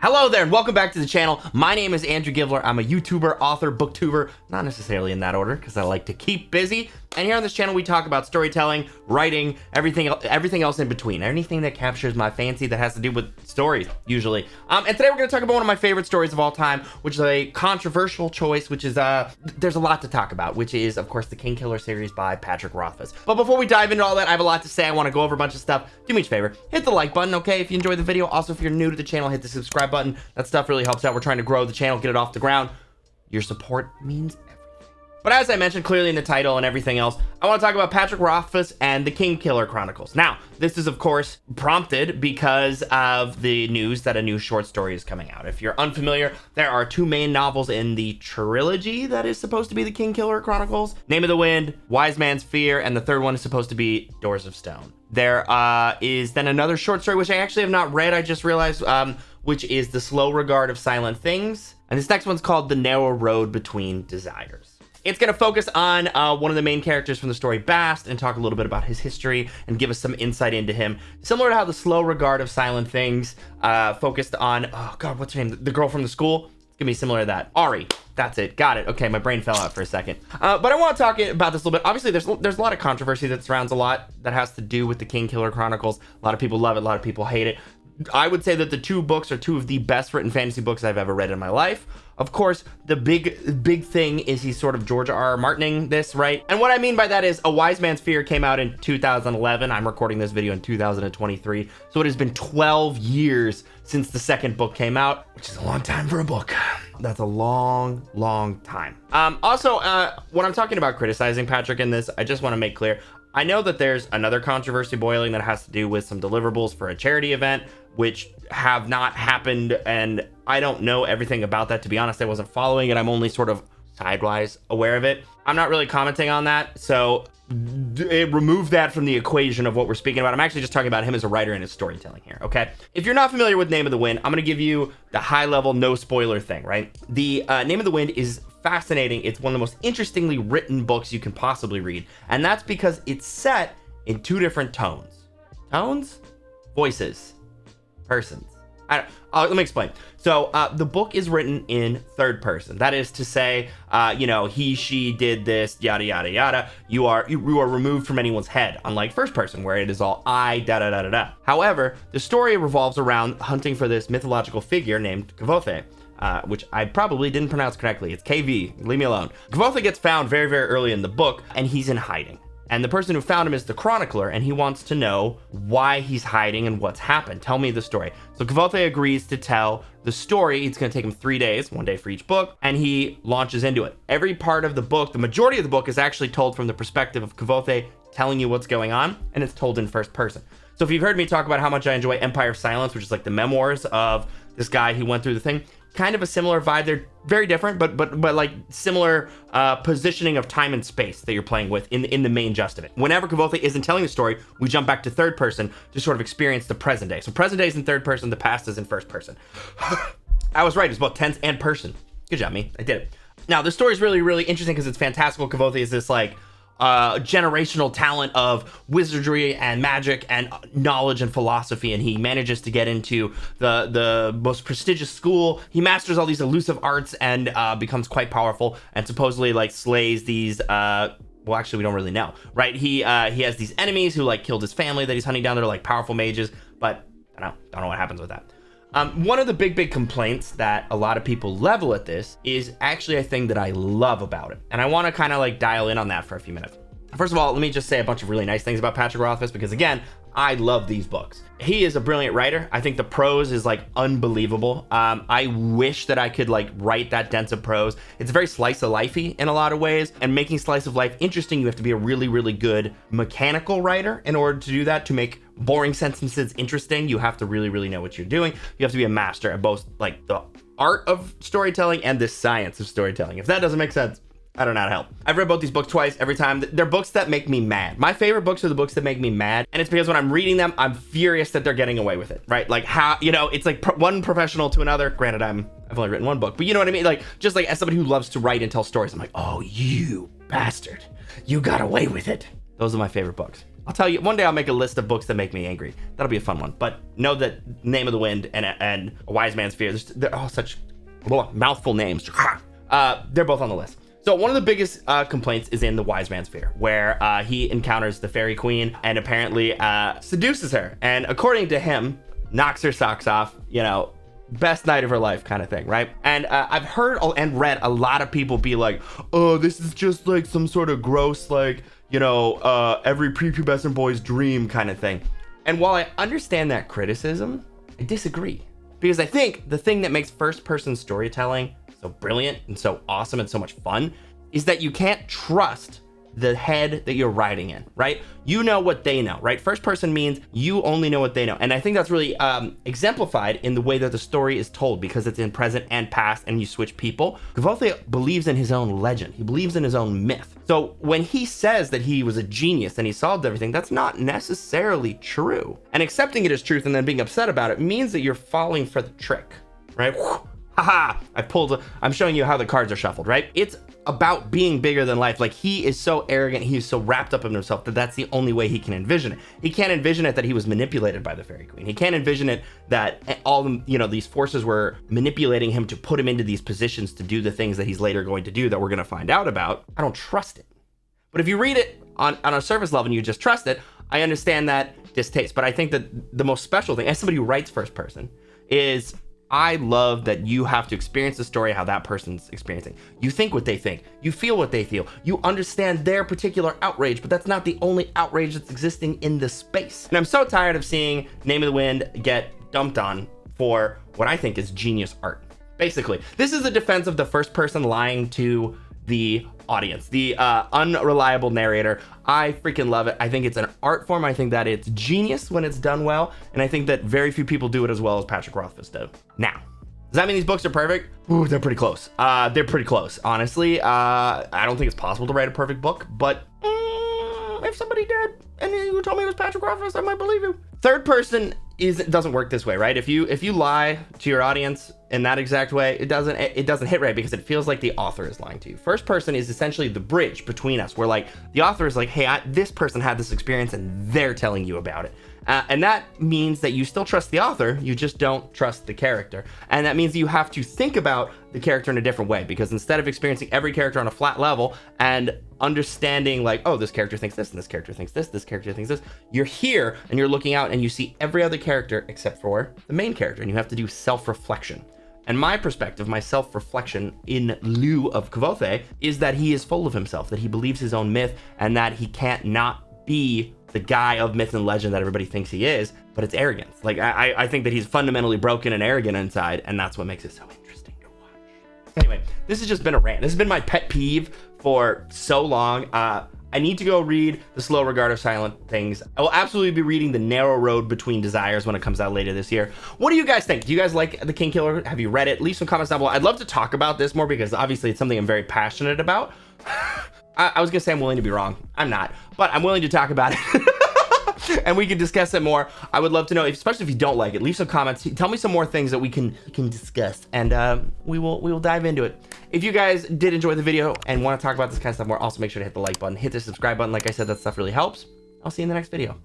Hello there and welcome back to the channel. My name is Andrew Givler. I'm a YouTuber, author, booktuber, not necessarily in that order because I like to keep busy. And here on this channel, we talk about storytelling, writing, everything else in between. Anything that captures my fancy that has to do with stories, usually. And today we're going to talk about one of my favorite stories of all time, which is a controversial choice, which is, there's a lot to talk about, which is, of course, the Kingkiller series by Patrick Rothfuss. But before we dive into all that, I have a lot to say. I want to go over a bunch of stuff. Do me a favor, hit the like button, okay, if you enjoyed the video. Also, if you're new to the channel, hit the subscribe button. That stuff really helps out. We're trying to grow the channel, get it off the ground. Your support means everything. But as I mentioned clearly in the title and everything else, I want to talk about Patrick Rothfuss and the Kingkiller Chronicles. Now, this is of course prompted because of the news that a new short story is coming out. If you're unfamiliar, there are two main novels in the trilogy that is supposed to be the Kingkiller Chronicles: Name of the Wind, Wise Man's Fear, and the third one is supposed to be Doors of Stone. There is then another short story, which I actually have not read, I just realized, which is The Slow Regard of Silent Things. And this next one's called The Narrow Road Between Desires. It's going to focus on one of the main characters from the story, Bast, and talk a little bit about his history and give us some insight into him. Similar to how The Slow Regard of Silent Things focused on, oh God, what's her name? The girl from the school? It's going to be similar to that. Ari. That's it. Got it. Okay, my brain fell out for a second. But I want to talk about this a little bit. Obviously, there's a lot of controversy that surrounds a lot that has to do with the Kingkiller Chronicles. A lot of people love it. A lot of people hate it. I would say that the two books are two of the best written fantasy books I've ever read in my life. Of course, the big thing is he's sort of George R.R. Martining this, right? And what I mean by that is A Wise Man's Fear came out in 2011. I'm recording this video in 2023. So it has been 12 years since the second book came out, which is a long time for a book. That's a long, long time. Also, when I'm talking about criticizing Patrick in this, I just want to make clear, I know that there's another controversy boiling that has to do with some deliverables for a charity event, which have not happened, and I don't know everything about that. To be honest, I wasn't following it. I'm only sort of sidewise aware of it. I'm not really commenting on that, so remove that from the equation of what we're speaking about. I'm actually just talking about him as a writer and his storytelling here, okay? If you're not familiar with Name of the Wind, I'm going to give you the high-level, no-spoiler thing, right? The Name of the Wind is fascinating. It's one of the most interestingly written books you can possibly read, and that's because it's set in two different tones. Tones? Voices. Persons. Let me explain. So the book is written in third person. That is to say, he, she did this, yada, yada, yada. You are removed from anyone's head, unlike first person, where it is all I, da, da, da, da, da. However, the story revolves around hunting for this mythological figure named Kvothe, which I probably didn't pronounce correctly. It's KV, leave me alone. Kvothe gets found very, very early in the book, and he's in hiding. And the person who found him is the chronicler, and he wants to know why he's hiding and what's happened. Tell me the story. So Kvothe agrees to tell the story. It's going to take him 3 days, 1 day for each book, and he launches into it. Every part of the book, the majority of the book, is actually told from the perspective of Kvothe telling you what's going on, and it's told in first person. So if you've heard me talk about how much I enjoy Empire of Silence, which is like the memoirs of this guy who went through the thing, kind of a similar vibe. They're very different, but like similar positioning of time and space that you're playing with in the main gist of it. Whenever Kvothe isn't telling the story, we jump back to third person to sort of experience the present day. So present day is in third person, the past is in first person. I was right, it's both tense and person. Good job, me. I did it. Now, the story is really, really interesting because it's fantastical. Kvothe is this like generational talent of wizardry and magic and knowledge and philosophy, and he manages to get into the most prestigious school. He masters all these elusive arts and becomes quite powerful, and supposedly like slays these well, actually we don't really know, right? He has these enemies who like killed his family that he's hunting down. They're like powerful mages, but I don't know what happens with that. One of the big complaints that a lot of people level at this is actually a thing that I love about it. And I want to kind of like dial in on that for a few minutes. First of all, let me just say a bunch of really nice things about Patrick Rothfuss, because again, I love these books. He is a brilliant writer. I think the prose is like unbelievable. I wish that I could like write that dense of prose. It's very slice of lifey in a lot of ways, and making slice of life interesting, you have to be a really, really good mechanical writer in order to do that. To make boring sentences interesting, you have to really, really know what you're doing. You have to be a master at both like the art of storytelling and the science of storytelling. If that doesn't make sense, I don't know how to help. I've read both these books twice. Every time they're books that make me mad. My favorite books are the books that make me mad, and it's because when I'm reading them, I'm furious that they're getting away with it, right? Like how, it's like one professional to another. Granted, I've only written one book, but you know what I mean? Like, just like as somebody who loves to write and tell stories, I'm like, oh, you bastard, you got away with it. Those are my favorite books. I'll tell you, one day I'll make a list of books that make me angry. That'll be a fun one. But know that Name of the Wind and A Wise Man's Fear, they're all such mouthful names. They're both on the list. So one of the biggest complaints is in The Wise Man's Fear, where he encounters the fairy queen and apparently seduces her. And according to him, knocks her socks off, you know, best night of her life kind of thing, right? And I've heard and read a lot of people be like, oh, this is just like some sort of gross, like, you know, every prepubescent boy's dream kind of thing. And while I understand that criticism, I disagree. Because I think the thing that makes first-person storytelling so brilliant and so awesome and so much fun is that you can't trust the head that you're writing in, right? You know what they know, right? First person means you only know what they know. And I think that's really exemplified in the way that the story is told, because it's in present and past and you switch people. Kvothe believes in his own legend. He believes in his own myth. So when he says that he was a genius and he solved everything, that's not necessarily true. And accepting it as truth and then being upset about it means that you're falling for the trick, right? Haha, I'm showing you how the cards are shuffled, right? It's about being bigger than life. Like, he is so arrogant, he's so wrapped up in himself that that's the only way he can envision it. He can't envision it that he was manipulated by the fairy queen. He can't envision it that all the, you know, these forces were manipulating him to put him into these positions to do the things that he's later going to do that we're going to find out about. I don't trust it. But if you read it on a surface level and you just trust it, I understand that distaste. But I think that the most special thing, as somebody who writes first person, is I love that you have to experience the story how that person's experiencing. You think what they think, you feel what they feel, you understand their particular outrage, but that's not the only outrage that's existing in the space. And I'm so tired of seeing Name of the Wind get dumped on for what I think is genius art. Basically, this is a defense of the first person lying to the audience, the unreliable narrator. I freaking love it. I think it's an art form. I think that it's genius when it's done well, and I think that very few people do it as well as Patrick Rothfuss did. Now, does that mean these books are perfect? Ooh, they're pretty close. They're pretty close, honestly. I don't think it's possible to write a perfect book, but if somebody did and you told me it was Patrick Rothfuss, I might believe you. Third person doesn't work this way, right? If you lie to your audience in that exact way, it doesn't hit right, because it feels like the author is lying to you. First person is essentially the bridge between us, where like the author is like, hey, this person had this experience and they're telling you about it. And that means that you still trust the author, you just don't trust the character. And that means that you have to think about the character in a different way, because instead of experiencing every character on a flat level and understanding like, oh, this character thinks this and this character thinks this character thinks this, you're here and you're looking out and you see every other character except for the main character, and you have to do self-reflection. And my perspective, my self-reflection in lieu of Kvothe, is that he is full of himself, that he believes his own myth, and that he can't not be the guy of myth and legend that everybody thinks he is, but it's arrogance. Like, I think that he's fundamentally broken and arrogant inside, and that's what makes it so interesting to watch. Anyway, this has just been a rant. This has been my pet peeve for so long. I need to go read The Slow Regard of Silent Things. I will absolutely be reading The Narrow Road Between Desires when it comes out later this year. What do you guys think? Do you guys like The King Killer? Have you read it? Leave some comments down below. I'd love to talk about this more, because obviously it's something I'm very passionate about. I was gonna say I'm willing to be wrong. I'm not, but I'm willing to talk about it. And we can discuss it more. I would love to know, especially if you don't like it, leave some comments. Tell me some more things that we can discuss, and we will dive into it. If you guys did enjoy the video and want to talk about this kind of stuff more, also make sure to hit the like button, hit the subscribe button. Like I said, that stuff really helps. I'll see you in the next video.